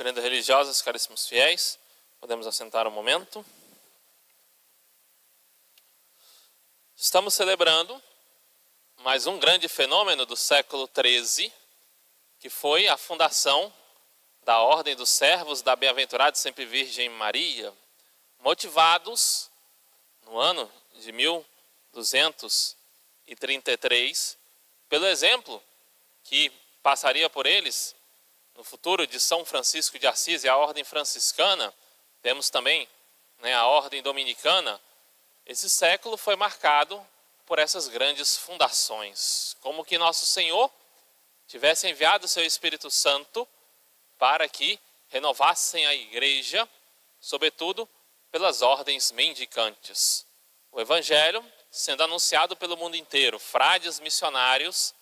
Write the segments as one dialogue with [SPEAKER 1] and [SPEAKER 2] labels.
[SPEAKER 1] Repreenda religiosas, caríssimos fiéis, podemos assentar um momento. Estamos celebrando mais um grande fenômeno do século XIII, que foi a fundação da Ordem dos Servos da Bem-aventurada Sempre Virgem Maria, motivados no ano de 1233 pelo exemplo que passaria por eles no futuro de São Francisco de Assis e a Ordem Franciscana. Temos também a Ordem Dominicana. Esse século foi marcado por essas grandes fundações, como que Nosso Senhor tivesse enviado o seu Espírito Santo para que renovassem a igreja, sobretudo pelas ordens mendicantes. O Evangelho sendo anunciado pelo mundo inteiro, frades missionários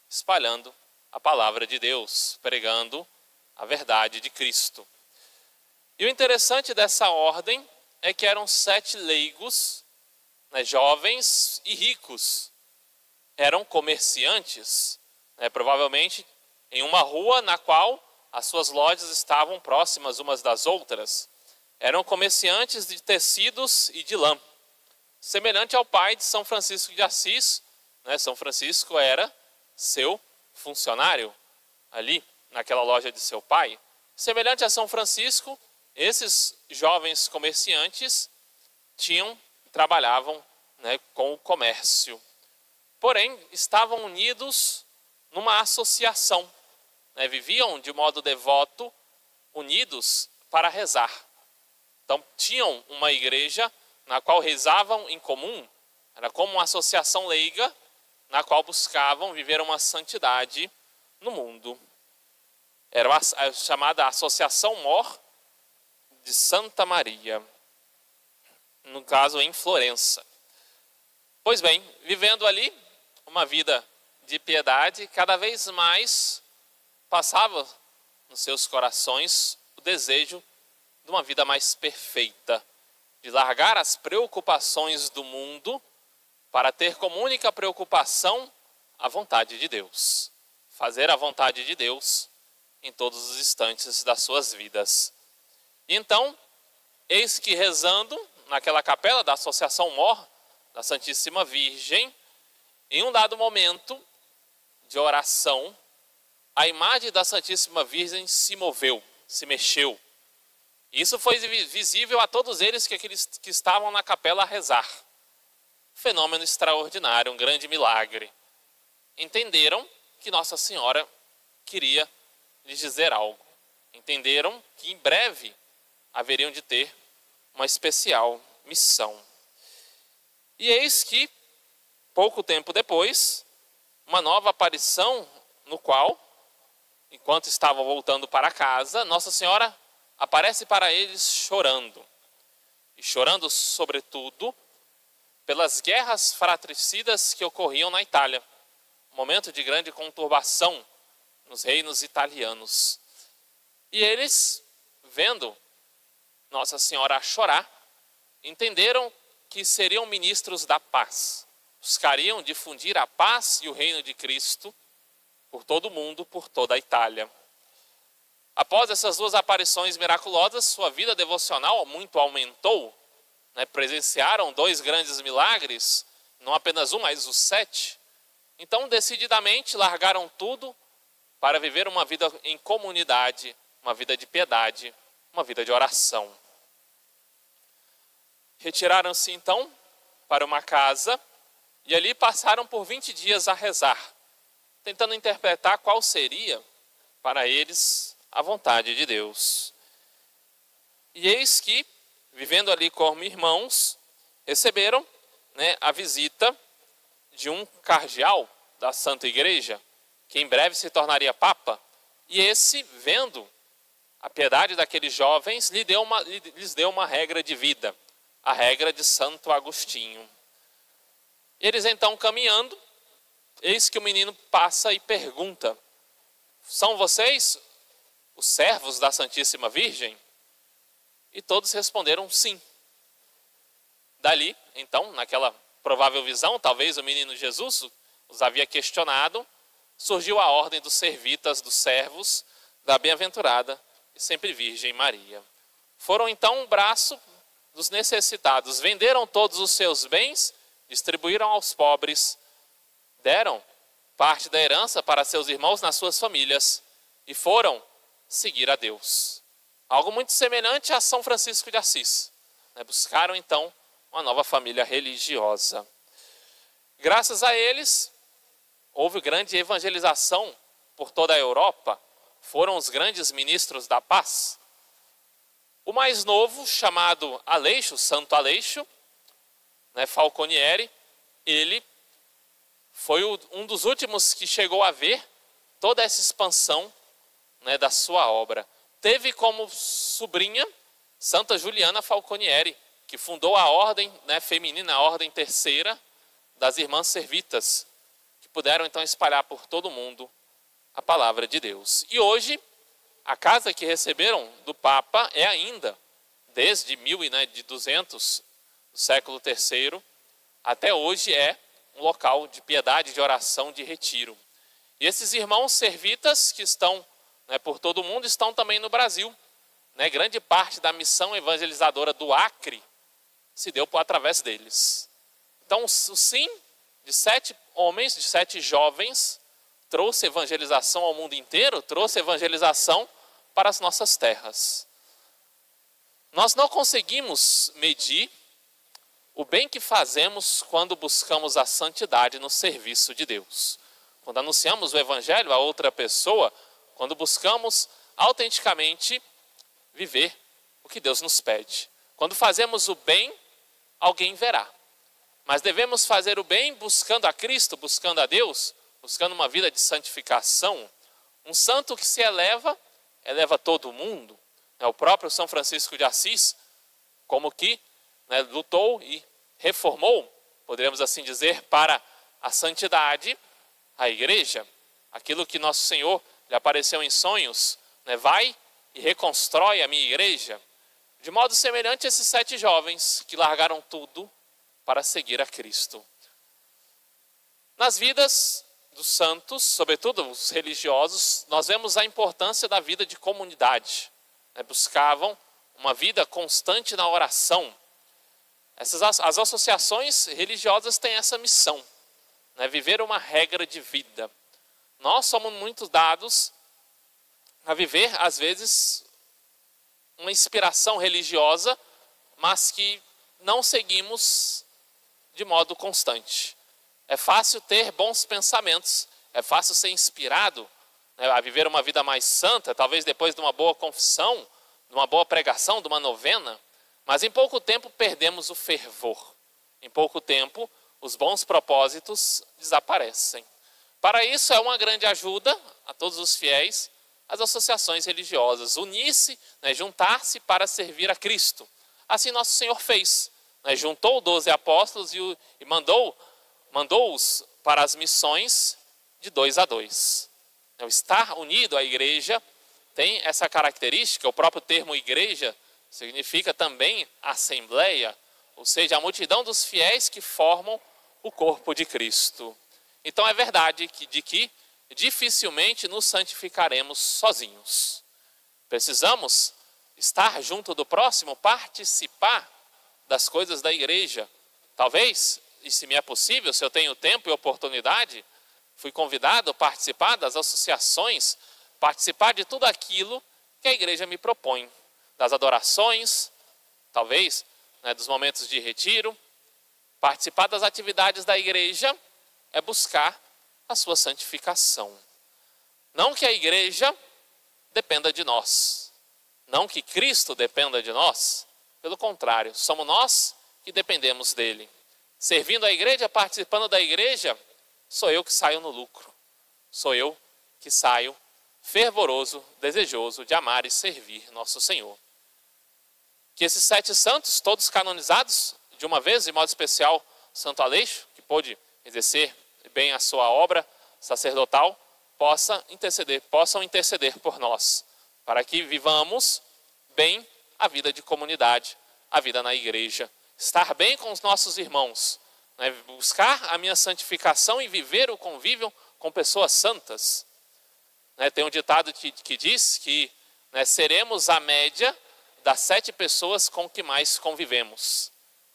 [SPEAKER 1] espalhando a palavra de Deus, pregando a verdade de Cristo. E o interessante dessa ordem é que eram 7 leigos, jovens e ricos. Eram comerciantes, provavelmente em uma rua na qual as suas lojas estavam próximas umas das outras. Eram comerciantes de tecidos e de lã. Semelhante ao pai de São Francisco de Assis, São Francisco era seu funcionário ali naquela loja de seu pai. Semelhante a São Francisco, esses jovens comerciantes trabalhavam com o comércio. Porém, estavam unidos numa associação. Viviam de modo devoto, unidos para rezar. Então, tinham uma igreja na qual rezavam em comum. Era como uma associação leiga na qual buscavam viver uma santidade no mundo. Era a chamada Associação Mor de Santa Maria, no caso em Florença. Pois bem, vivendo ali uma vida de piedade, cada vez mais passava nos seus corações o desejo de uma vida mais perfeita, de largar as preocupações do mundo para ter como única preocupação a vontade de Deus. Fazer a vontade de Deus em todos os instantes das suas vidas. E então, eis que rezando naquela capela da Associação Mor da Santíssima Virgem, em um dado momento de oração, a imagem da Santíssima Virgem se moveu, se mexeu. Isso foi visível a todos eles que estavam na capela a rezar. Fenômeno extraordinário, um grande milagre. Entenderam que Nossa Senhora queria lhes dizer algo. Entenderam que em breve haveriam de ter uma especial missão. E eis que, pouco tempo depois, uma nova aparição no qual, enquanto estavam voltando para casa, Nossa Senhora aparece para eles chorando. E chorando, sobretudo, pelas guerras fratricidas que ocorriam na Itália. Um momento de grande conturbação nos reinos italianos. E eles, vendo Nossa Senhora chorar, entenderam que seriam ministros da paz. Buscariam difundir a paz e o reino de Cristo por todo o mundo, por toda a Itália. Após essas 2 aparições miraculosas, sua vida devocional muito aumentou. Presenciaram 2 grandes milagres, não apenas um, mas os 7. Então, decididamente, largaram tudo para viver uma vida em comunidade, uma vida de piedade, uma vida de oração. Retiraram-se, então, para uma casa e ali passaram por 20 dias a rezar, tentando interpretar qual seria, para eles, a vontade de Deus. E eis que, vivendo ali como irmãos, receberam a visita de um cardeal da Santa Igreja, que em breve se tornaria Papa. E esse, vendo a piedade daqueles jovens, lhes deu uma regra de vida, a regra de Santo Agostinho. Eles então caminhando, eis que o menino passa e pergunta: são vocês os servos da Santíssima Virgem? E todos responderam sim. Dali, então, naquela provável visão, talvez o menino Jesus os havia questionado, surgiu a ordem dos servitas, dos servos da bem-aventurada e sempre Virgem Maria. Foram então um braço dos necessitados, venderam todos os seus bens, distribuíram aos pobres, deram parte da herança para seus irmãos nas suas famílias e foram seguir a Deus. Algo muito semelhante a São Francisco de Assis. Buscaram então uma nova família religiosa. Graças a eles, houve grande evangelização por toda a Europa. Foram os grandes ministros da paz. O mais novo, chamado Aleixo, Santo Aleixo, Falconieri, ele foi um dos últimos que chegou a ver toda essa expansão da sua obra. Teve como sobrinha Santa Juliana Falconieri, que fundou a ordem feminina, a ordem terceira das Irmãs Servitas, que puderam então espalhar por todo o mundo a palavra de Deus. E hoje, a casa que receberam do Papa é ainda, desde 1200, do século III, até hoje é um local de piedade, de oração, de retiro. E esses irmãos servitas que estão por todo o mundo estão também no Brasil. Grande parte da missão evangelizadora do Acre se deu através deles. Então, o sim de 7 homens, de 7 jovens, trouxe evangelização ao mundo inteiro, trouxe evangelização para as nossas terras. Nós não conseguimos medir o bem que fazemos quando buscamos a santidade no serviço de Deus. Quando anunciamos o evangelho a outra pessoa, quando buscamos autenticamente viver o que Deus nos pede. Quando fazemos o bem, alguém verá. Mas devemos fazer o bem buscando a Cristo, buscando a Deus, buscando uma vida de santificação. Um santo que se eleva, eleva todo mundo. O próprio São Francisco de Assis, como que lutou e reformou, poderíamos assim dizer, para a santidade, a igreja. Aquilo que nosso Senhor lhe apareceu em sonhos, vai e reconstrói a minha igreja. De modo semelhante a esses 7 jovens que largaram tudo para seguir a Cristo. Nas vidas dos santos, sobretudo os religiosos, nós vemos a importância da vida de comunidade. Buscavam uma vida constante na oração. As associações religiosas têm essa missão, viver uma regra de vida. Nós somos muito dados a viver, às vezes, uma inspiração religiosa, mas que não seguimos de modo constante. É fácil ter bons pensamentos, é fácil ser inspirado a viver uma vida mais santa, talvez depois de uma boa confissão, de uma boa pregação, de uma novena, mas em pouco tempo perdemos o fervor. Em pouco tempo, os bons propósitos desaparecem. Para isso é uma grande ajuda a todos os fiéis, as associações religiosas, unir-se, juntar-se para servir a Cristo. Assim nosso Senhor fez, juntou 12 apóstolos e mandou-os para as missões de 2 a 2. O estar unido à igreja tem essa característica. O próprio termo igreja significa também assembleia, ou seja, a multidão dos fiéis que formam o corpo de Cristo. Então é verdade que dificilmente nos santificaremos sozinhos. Precisamos estar junto do próximo, participar das coisas da igreja. Talvez, e se me é possível, se eu tenho tempo e oportunidade, fui convidado a participar das associações, participar de tudo aquilo que a igreja me propõe. Das adorações, talvez, dos momentos de retiro. Participar das atividades da igreja é buscar a sua santificação. Não que a igreja dependa de nós. Não que Cristo dependa de nós. Pelo contrário, somos nós que dependemos dele. Servindo a igreja, participando da igreja, sou eu que saio no lucro. Sou eu que saio fervoroso, desejoso de amar e servir nosso Senhor. Que esses 7 santos, todos canonizados, de uma vez, de modo especial, Santo Aleixo, que pôde exercer bem a sua obra sacerdotal, possam interceder por nós, para que vivamos bem a vida de comunidade, a vida na igreja, estar bem com os nossos irmãos, buscar a minha santificação e viver o convívio com pessoas santas. Tem um ditado que diz que né, seremos a média das 7 pessoas com que mais convivemos.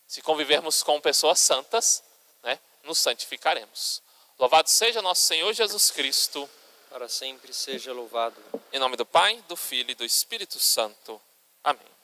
[SPEAKER 1] Se convivermos com pessoas santas, né, nos santificaremos. Louvado seja nosso Senhor Jesus Cristo.
[SPEAKER 2] Para sempre seja louvado.
[SPEAKER 1] Em nome do Pai, do Filho e do Espírito Santo. Amém.